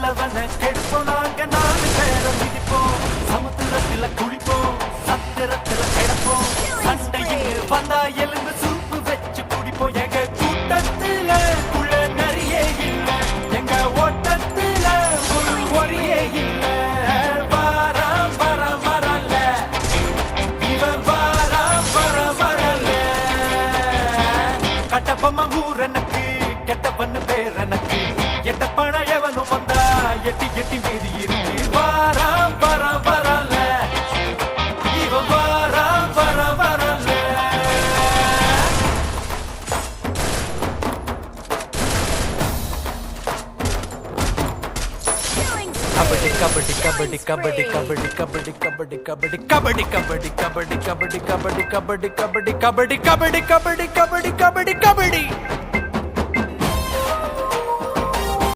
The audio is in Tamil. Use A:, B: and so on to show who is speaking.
A: நல்லவன கெடுப்போம் நாங்க 4 பேரை மிதிப்போம் சமுத்திரத்துல குளிப்போம் சத்திரத்துல கிடப்போம் சண்டையில் வந்தா எலும்பு சூப்பு வச்சு குடிப்போம் எங்க கூட்டத்துல உள்ள நிறைய இல்ல எங்க ஓட்டத்துல ஒரு ஒரியே இல்ல வாரம் வரம் வரல இவன் வாரம் வரம் வரல கட்டப்பம்ம ஊர் எனக்கு கெட்டப்பன்னு பேர் எனக்கு எட்ட பழையவனும் வந்தா எட்டி எட்டி மீறி இருக்கு வாரம் வரம் வரல இவன் வாரம் வரம் வரல Kabaddi kabaddi kabaddi kabaddi kabaddi kabaddi kabaddi kabaddi kabaddi kabaddi kabaddi kabaddi kabaddi kabaddi kabaddi kabaddi kabaddi kabaddi kabaddi kabaddi